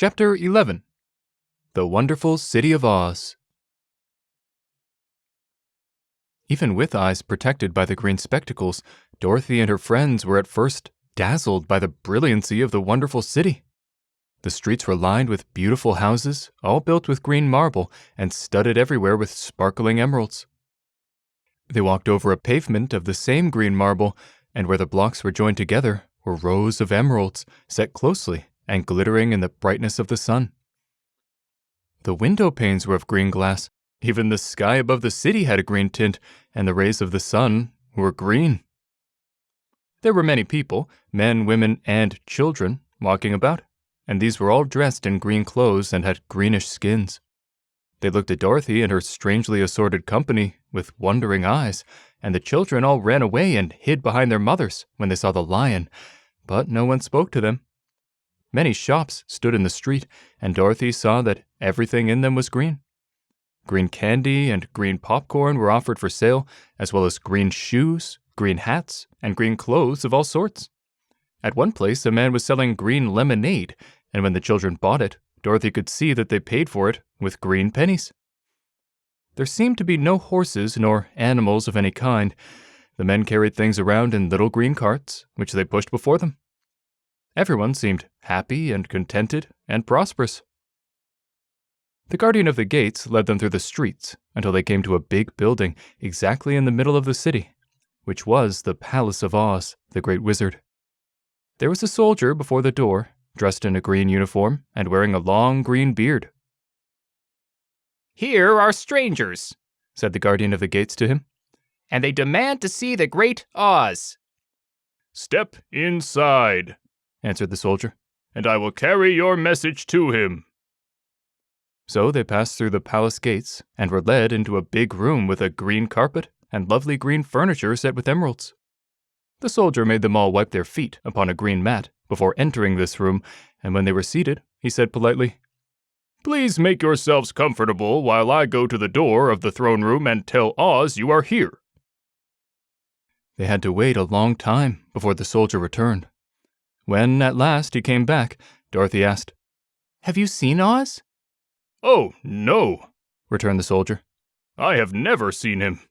Chapter 11. The Wonderful City of Oz. Even with eyes protected by the green spectacles, Dorothy and her friends were at first dazzled by the brilliancy of the wonderful city. The streets were lined with beautiful houses, all built with green marble and studded everywhere with sparkling emeralds. They walked over a pavement of the same green marble, and where the blocks were joined together were rows of emeralds set closely and glittering in the brightness of the sun. The window panes were of green glass. Even the sky above the city had a green tint, and the rays of the sun were green. There were many people, men, women, and children, walking about, and these were all dressed in green clothes and had greenish skins. They looked at Dorothy and her strangely assorted company with wondering eyes, and the children all ran away and hid behind their mothers when they saw the lion, but no one spoke to them. Many shops stood in the street, and Dorothy saw that everything in them was green. Green candy and green popcorn were offered for sale, as well as green shoes, green hats, and green clothes of all sorts. At one place, a man was selling green lemonade, and when the children bought it, Dorothy could see that they paid for it with green pennies. There seemed to be no horses nor animals of any kind. The men carried things around in little green carts, which they pushed before them. Everyone seemed happy and contented and prosperous. The guardian of the gates led them through the streets until they came to a big building exactly in the middle of the city, which was the Palace of Oz, the Great Wizard. There was a soldier before the door, dressed in a green uniform and wearing a long green beard. "Here are strangers," said the guardian of the gates to him, "and they demand to see the Great Oz." "Step inside," answered the soldier, "and I will carry your message to him." So they passed through the palace gates and were led into a big room with a green carpet and lovely green furniture set with emeralds. The soldier made them all wipe their feet upon a green mat before entering this room, and when they were seated, he said politely, "Please make yourselves comfortable while I go to the door of the throne room and tell Oz you are here." They had to wait a long time before the soldier returned. When, at last, he came back, Dorothy asked, "Have you seen Oz?" "Oh, no," returned the soldier. "I have never seen him.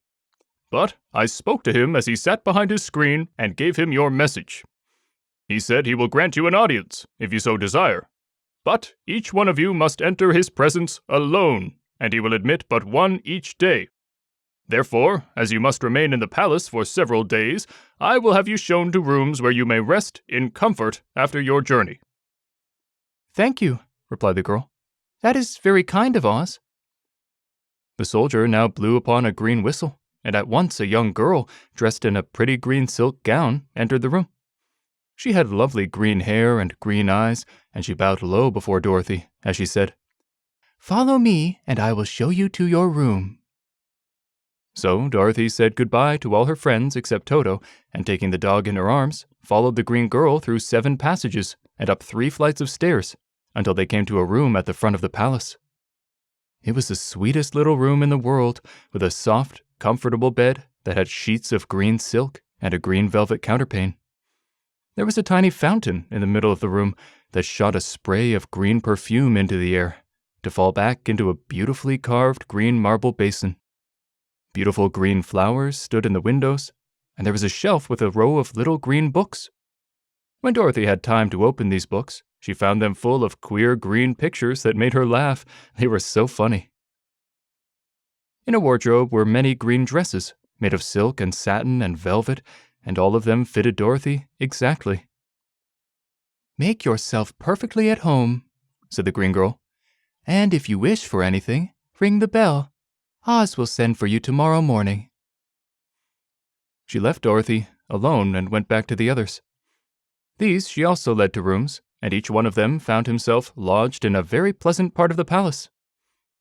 But I spoke to him as he sat behind his screen and gave him your message. He said he will grant you an audience, if you so desire. But each one of you must enter his presence alone, and he will admit but one each day. Therefore, as you must remain in the palace for several days, I will have you shown to rooms where you may rest in comfort after your journey." "Thank you," replied the girl. "That is very kind of Oz." The soldier now blew upon a green whistle, and at once a young girl, dressed in a pretty green silk gown, entered the room. She had lovely green hair and green eyes, and she bowed low before Dorothy as she said, "Follow me, and I will show you to your room." So Dorothy said goodbye to all her friends except Toto, and taking the dog in her arms, followed the green girl through 7 passages and up 3 flights of stairs until they came to a room at the front of the palace. It was the sweetest little room in the world, with a soft, comfortable bed that had sheets of green silk and a green velvet counterpane. There was a tiny fountain in the middle of the room that shot a spray of green perfume into the air, to fall back into a beautifully carved green marble basin. Beautiful green flowers stood in the windows, and there was a shelf with a row of little green books. When Dorothy had time to open these books, she found them full of queer green pictures that made her laugh. They were so funny. In a wardrobe were many green dresses, made of silk and satin and velvet, and all of them fitted Dorothy exactly. "Make yourself perfectly at home," said the green girl. "And if you wish for anything, ring the bell. Oz will send for you tomorrow morning." She left Dorothy alone and went back to the others. These she also led to rooms, and each one of them found himself lodged in a very pleasant part of the palace.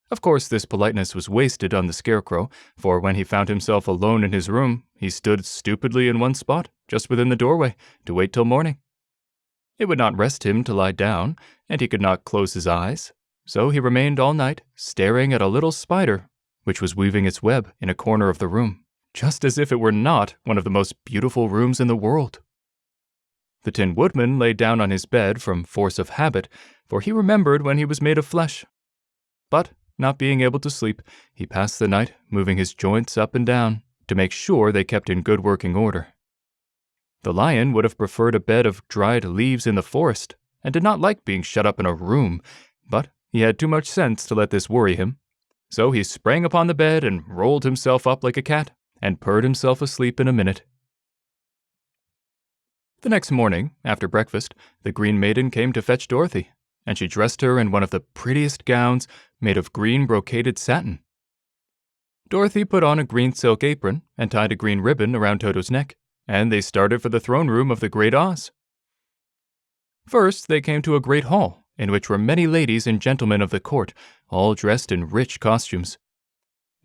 Of course, this politeness was wasted on the Scarecrow, for when he found himself alone in his room, he stood stupidly in one spot, just within the doorway, to wait till morning. It would not rest him to lie down, and he could not close his eyes, so he remained all night, staring at a little spider, which was weaving its web in a corner of the room, just as if it were not one of the most beautiful rooms in the world. The Tin Woodman lay down on his bed from force of habit, for he remembered when he was made of flesh. But, not being able to sleep, he passed the night moving his joints up and down to make sure they kept in good working order. The Lion would have preferred a bed of dried leaves in the forest, and did not like being shut up in a room, but he had too much sense to let this worry him. So he sprang upon the bed and rolled himself up like a cat, and purred himself asleep in a minute. The next morning, after breakfast, the Green Maiden came to fetch Dorothy, and she dressed her in one of the prettiest gowns made of green brocaded satin. Dorothy put on a green silk apron and tied a green ribbon around Toto's neck, and they started for the throne room of the Great Oz. First, they came to a great hall, in which were many ladies and gentlemen of the court, all dressed in rich costumes.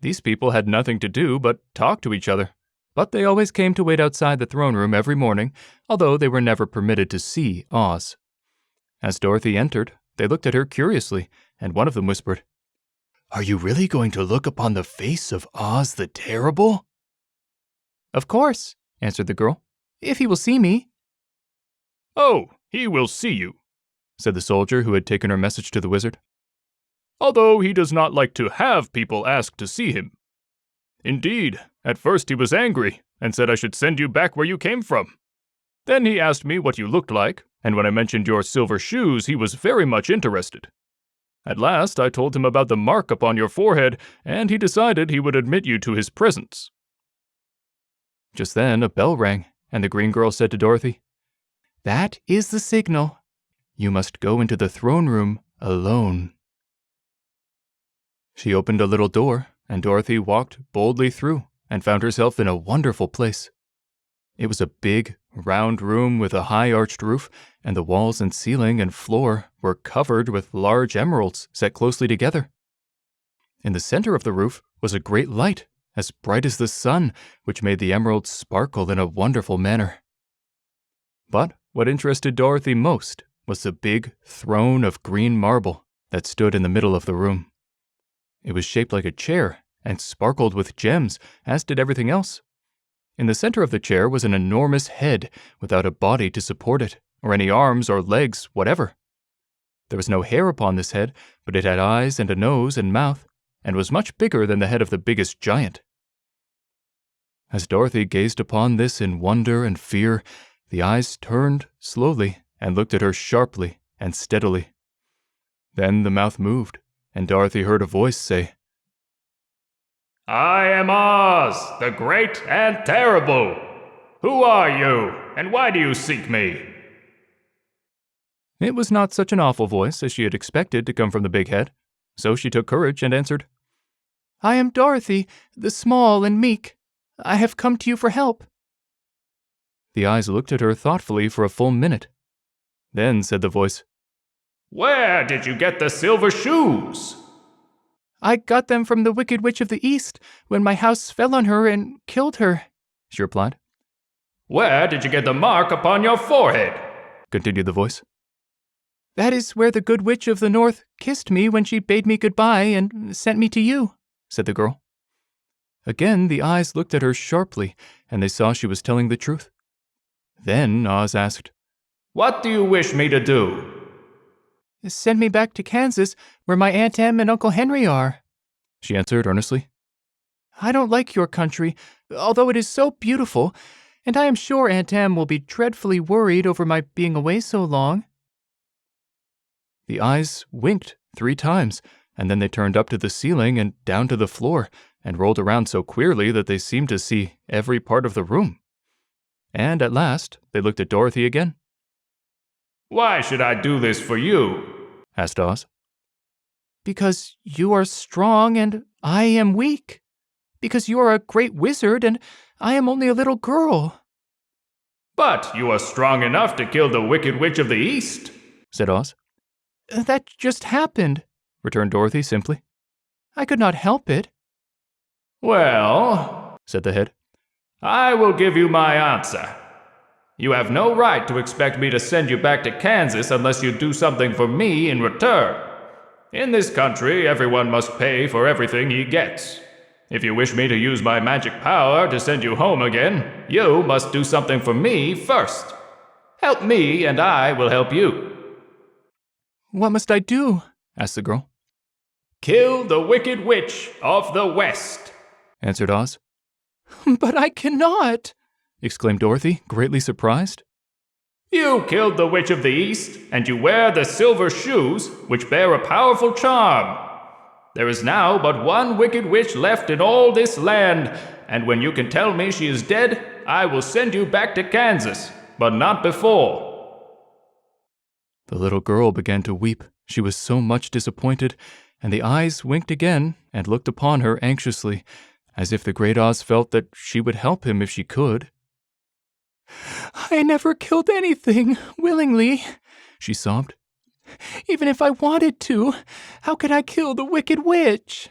These people had nothing to do but talk to each other, but they always came to wait outside the throne room every morning, although they were never permitted to see Oz. As Dorothy entered, they looked at her curiously, and one of them whispered, "Are you really going to look upon the face of Oz the Terrible?" "Of course," answered the girl, "if he will see me." "Oh, he will see you," said the soldier who had taken her message to the wizard. "Although he does not like to have people ask to see him. Indeed, at first he was angry and said I should send you back where you came from. Then he asked me what you looked like, and when I mentioned your silver shoes, he was very much interested. At last, I told him about the mark upon your forehead, and he decided he would admit you to his presence." Just then, a bell rang, and the green girl said to Dorothy, "That is the signal. You must go into the throne room alone." She opened a little door, and Dorothy walked boldly through and found herself in a wonderful place. It was a big, round room with a high arched roof, and the walls and ceiling and floor were covered with large emeralds set closely together. In the center of the roof was a great light, as bright as the sun, which made the emeralds sparkle in a wonderful manner. But what interested Dorothy most was the big throne of green marble that stood in the middle of the room. It was shaped like a chair and sparkled with gems, as did everything else. In the center of the chair was an enormous head without a body to support it, or any arms or legs whatever. There was no hair upon this head, but it had eyes and a nose and mouth, and was much bigger than the head of the biggest giant. As Dorothy gazed upon this in wonder and fear, the eyes turned slowly and looked at her sharply and steadily. Then the mouth moved, and Dorothy heard a voice say, "I am Oz, the Great and Terrible. Who are you, and why do you seek me?" It was not such an awful voice as she had expected to come from the big head, so she took courage and answered, "I am Dorothy, the small and meek. I have come to you for help." The eyes looked at her thoughtfully for a full minute. Then said the voice, "Where did you get the silver shoes?" "I got them from the Wicked Witch of the East when my house fell on her and killed her," she replied. "Where did you get the mark upon your forehead?" continued the voice. "That is where the Good Witch of the North kissed me when she bade me goodbye and sent me to you," said the girl. Again the eyes looked at her sharply, and they saw she was telling the truth. Then Oz asked, "What do you wish me to do?" "Send me back to Kansas, where my Aunt Em and Uncle Henry are," she answered earnestly. "I don't like your country, although it is so beautiful, and I am sure Aunt Em will be dreadfully worried over my being away so long." The eyes winked 3 times, and then they turned up to the ceiling and down to the floor, and rolled around so queerly that they seemed to see every part of the room. And at last, they looked at Dorothy again. "Why should I do this for you?" asked Oz. "Because you are strong and I am weak. Because you are a great wizard and I am only a little girl." "But you are strong enough to kill the Wicked Witch of the East," said Oz. "That just happened," returned Dorothy simply. "I could not help it." "Well," said the head, "I will give you my answer. You have no right to expect me to send you back to Kansas unless you do something for me in return. In this country, everyone must pay for everything he gets. If you wish me to use my magic power to send you home again, you must do something for me first. Help me, and I will help you." "What must I do?" asked the girl. "Kill the Wicked Witch of the West," answered Oz. "But I cannot!" exclaimed Dorothy, greatly surprised. "You killed the Witch of the East, and you wear the silver shoes, which bear a powerful charm. There is now but one Wicked Witch left in all this land, and when you can tell me she is dead, I will send you back to Kansas, but not before." The little girl began to weep. She was so much disappointed, and the eyes winked again and looked upon her anxiously, as if the great Oz felt that she would help him if she could. "I never killed anything willingly," she sobbed. "Even if I wanted to, how could I kill the Wicked Witch?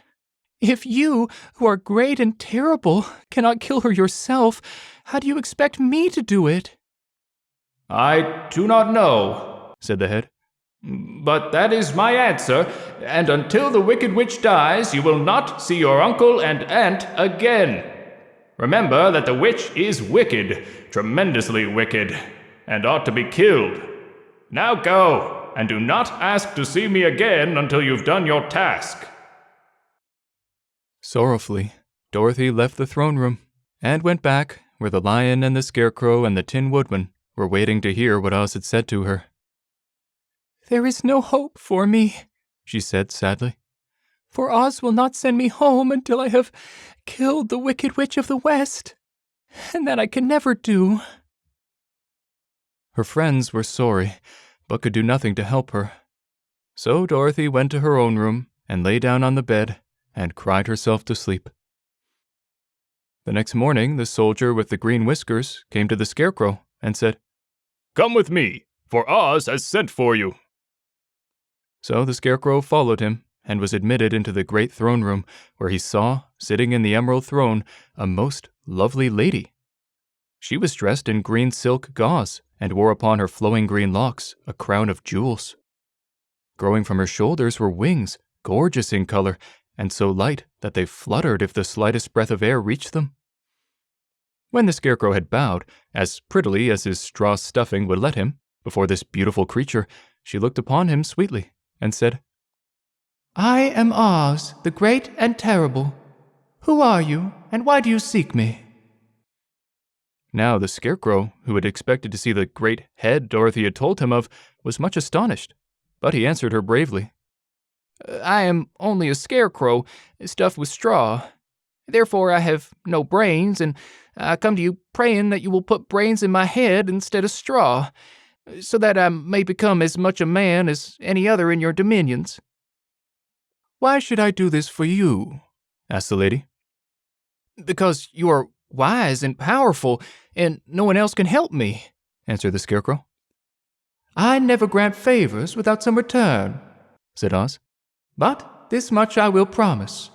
If you, who are great and terrible, cannot kill her yourself, how do you expect me to do it?" "I do not know," said the head. "But that is my answer, and until the Wicked Witch dies, you will not see your uncle and aunt again. Remember that the witch is wicked, tremendously wicked, and ought to be killed. Now go, and do not ask to see me again until you've done your task." Sorrowfully, Dorothy left the throne room and went back where the lion and the Scarecrow and the Tin Woodman were waiting to hear what Oz had said to her. "There is no hope for me," she said sadly, "for Oz will not send me home until I have killed the Wicked Witch of the West, and that I can never do." Her friends were sorry, but could do nothing to help her. So Dorothy went to her own room and lay down on the bed and cried herself to sleep. The next morning, the soldier with the green whiskers came to the Scarecrow and said, "Come with me, for Oz has sent for you." So the Scarecrow followed him and was admitted into the great throne room, where he saw, sitting in the emerald throne, a most lovely lady. She was dressed in green silk gauze and wore upon her flowing green locks a crown of jewels. Growing from her shoulders were wings, gorgeous in color, and so light that they fluttered if the slightest breath of air reached them. When the Scarecrow had bowed, as prettily as his straw stuffing would let him, before this beautiful creature, she looked upon him sweetly and said, "I am Oz, the great and terrible. Who are you, and why do you seek me?" Now the Scarecrow, who had expected to see the great head Dorothy had told him of, was much astonished, but he answered her bravely. "I am only a scarecrow, stuffed with straw. Therefore I have no brains, and I come to you praying that you will put brains in my head instead of straw, so that I may become as much a man as any other in your dominions." "Why should I do this for you?" asked the lady. "Because you are wise and powerful, and no one else can help me," answered the Scarecrow. "I never grant favors without some return," said Oz. "But this much I will promise.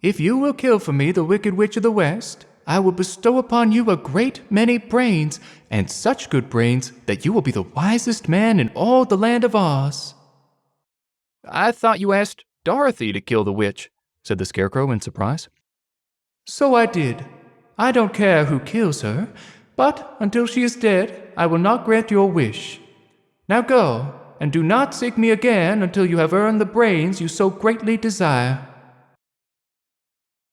If you will kill for me the Wicked Witch of the West, I will bestow upon you a great many brains, and such good brains that you will be the wisest man in all the land of Oz." "I thought you asked Dorothy to kill the witch," said the Scarecrow in surprise. "So I did. I don't care who kills her, but until she is dead, I will not grant your wish. Now go, and do not seek me again until you have earned the brains you so greatly desire."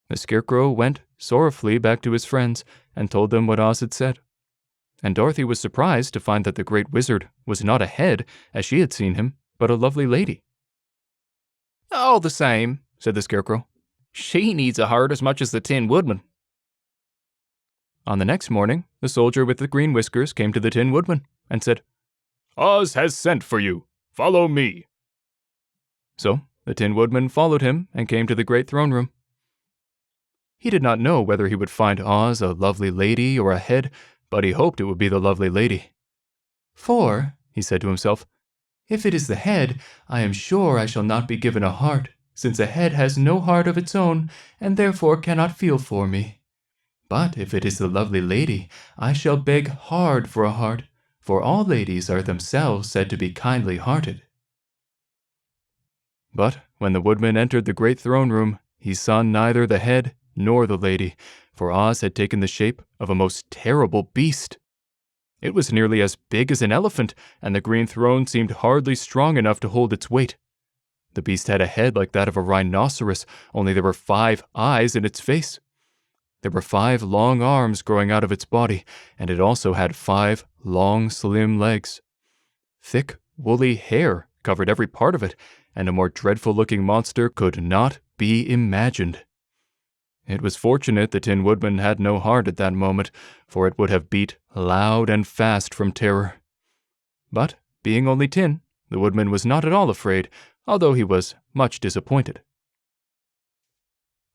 The Scarecrow went sorrowfully back to his friends and told them what Oz had said. And Dorothy was surprised to find that the great wizard was not a head, as she had seen him, but a lovely lady. "All the same," said the Scarecrow, "she needs a heart as much as the Tin Woodman." On the next morning, the soldier with the green whiskers came to the Tin Woodman and said, "Oz has sent for you. Follow me." So the Tin Woodman followed him and came to the great throne room. He did not know whether he would find Oz a lovely lady or a head, but he hoped it would be the lovely lady. "For," he said to himself, "if it is the head, I am sure I shall not be given a heart, since a head has no heart of its own, and therefore cannot feel for me. But if it is the lovely lady, I shall beg hard for a heart, for all ladies are themselves said to be kindly-hearted." But when the Woodman entered the great throne room, he saw neither the head nor the lady, for Oz had taken the shape of a most terrible beast. It was nearly as big as an elephant, and the green throne seemed hardly strong enough to hold its weight. The beast had a head like that of a rhinoceros, only there were 5 eyes in its face. There were 5 long arms growing out of its body, and it also had 5 long, slim legs. Thick, woolly hair covered every part of it, and a more dreadful-looking monster could not be imagined. It was fortunate the Tin Woodman had no heart at that moment, for it would have beat loud and fast from terror. But, being only tin, the Woodman was not at all afraid, although he was much disappointed.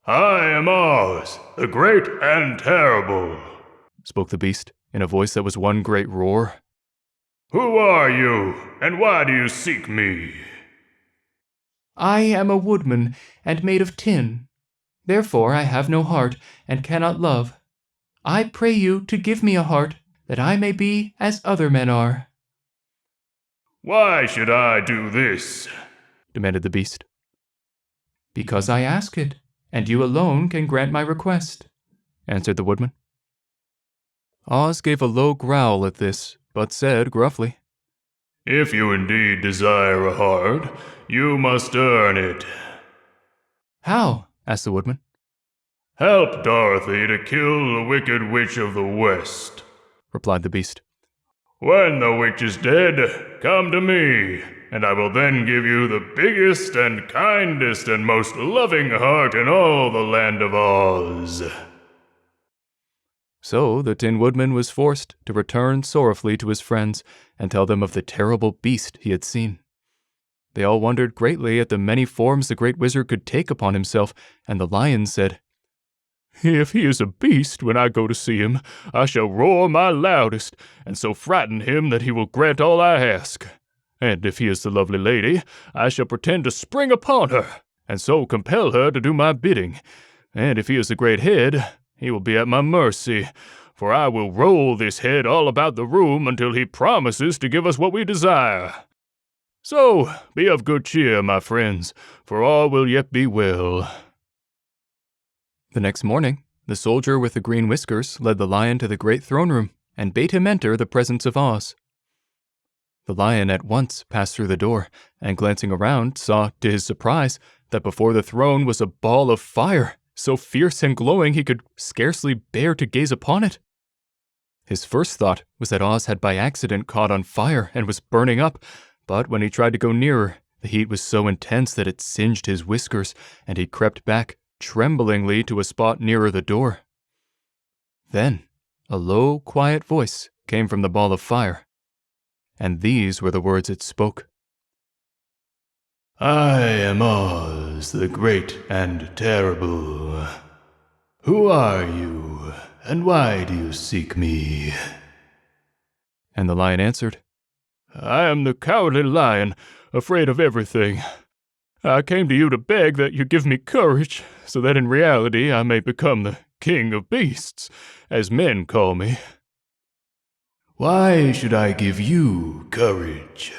I am Oz, the great and terrible, spoke the beast, in a voice that was one great roar. Who are you, and why do you seek me? I am a woodman, and made of tin. Therefore I have no heart, and cannot love. I pray you to give me a heart, that I may be as other men are. Why should I do this? Demanded the beast. Because I ask it, and you alone can grant my request, answered the Woodman. Oz gave a low growl at this, but said gruffly, If you indeed desire a heart, you must earn it. How? asked the Woodman. Help Dorothy to kill the Wicked Witch of the West, replied the beast. When the witch is dead, come to me, and I will then give you the biggest and kindest and most loving heart in all the land of Oz. So the Tin Woodman was forced to return sorrowfully to his friends and tell them of the terrible beast he had seen. They all wondered greatly at the many forms the great wizard could take upon himself, and the lion said, If he is a beast when I go to see him, I shall roar my loudest, and so frighten him that he will grant all I ask. And if he is the lovely lady, I shall pretend to spring upon her, and so compel her to do my bidding. And if he is the great head, he will be at my mercy, for I will roll this head all about the room until he promises to give us what we desire. So, be of good cheer, my friends, for all will yet be well. The next morning, the soldier with the green whiskers led the lion to the great throne room and bade him enter the presence of Oz. The lion at once passed through the door, and glancing around, saw, to his surprise, that before the throne was a ball of fire, so fierce and glowing he could scarcely bear to gaze upon it. His first thought was that Oz had by accident caught on fire and was burning up, but when he tried to go nearer, the heat was so intense that it singed his whiskers, and he crept back tremblingly to a spot nearer the door. Then, a low, quiet voice came from the ball of fire, and these were the words it spoke. I am Oz, the great and terrible. Who are you, and why do you seek me? And the lion answered, I am the cowardly lion, afraid of everything. I came to you to beg that you give me courage, so that in reality I may become the king of beasts, as men call me. Why should I give you courage?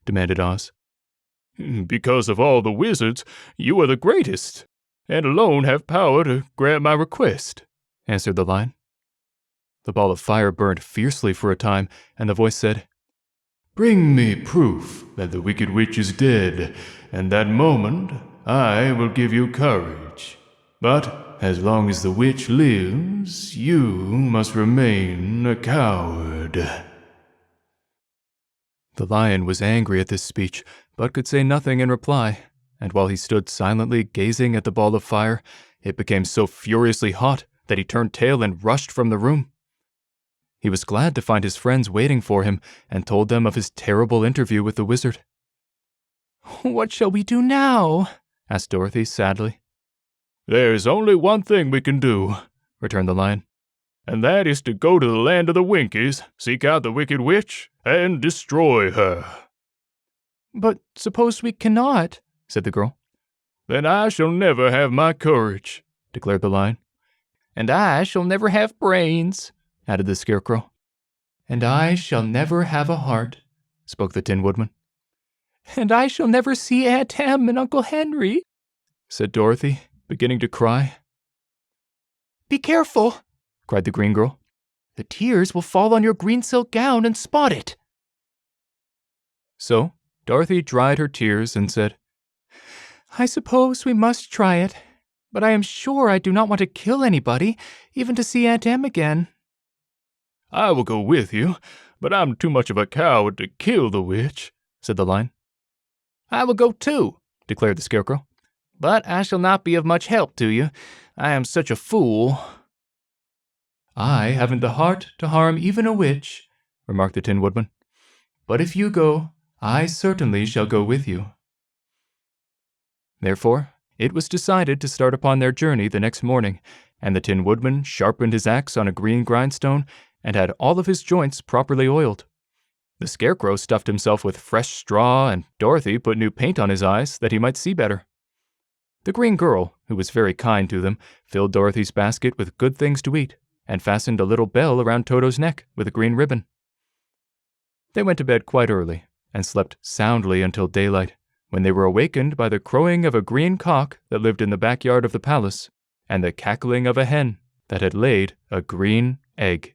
demanded Oz. Because of all the wizards, you are the greatest, and alone have power to grant my request, answered the lion. The ball of fire burned fiercely for a time, and the voice said, Bring me proof that the Wicked Witch is dead, and that moment I will give you courage. But as long as the witch lives, you must remain a coward. The lion was angry at this speech, but could say nothing in reply, and while he stood silently gazing at the ball of fire, it became so furiously hot that he turned tail and rushed from the room. He was glad to find his friends waiting for him, and told them of his terrible interview with the wizard. What shall we do now? asked Dorothy sadly. There is only one thing we can do, returned the lion, and that is to go to the land of the Winkies, seek out the Wicked Witch, and destroy her. But suppose we cannot, said the girl. Then I shall never have my courage, declared the lion. And I shall never have brains, added the Scarecrow. And I shall never have a heart, spoke the Tin Woodman. And I shall never see Aunt Em and Uncle Henry, said Dorothy, beginning to cry. Be careful, cried the green girl. The tears will fall on your green silk gown and spot it." So Dorothy dried her tears and said, "I suppose we must try it, but I am sure I do not want to kill anybody, even to see Aunt Em again." "I will go with you, but I'm too much of a coward to kill the witch," said the Lion. "I will go too," declared the Scarecrow. "But I shall not be of much help to you. I am such a fool." "I haven't the heart to harm even a witch," remarked the Tin Woodman. "But if you go, I certainly shall go with you." Therefore, it was decided to start upon their journey the next morning, and the Tin Woodman sharpened his axe on a green grindstone and had all of his joints properly oiled. The Scarecrow stuffed himself with fresh straw, and Dorothy put new paint on his eyes that he might see better. The Green Girl, who was very kind to them, filled Dorothy's basket with good things to eat, and fastened a little bell around Toto's neck with a green ribbon. They went to bed quite early, and slept soundly until daylight, when they were awakened by the crowing of a green cock that lived in the backyard of the palace, and the cackling of a hen that had laid a green egg.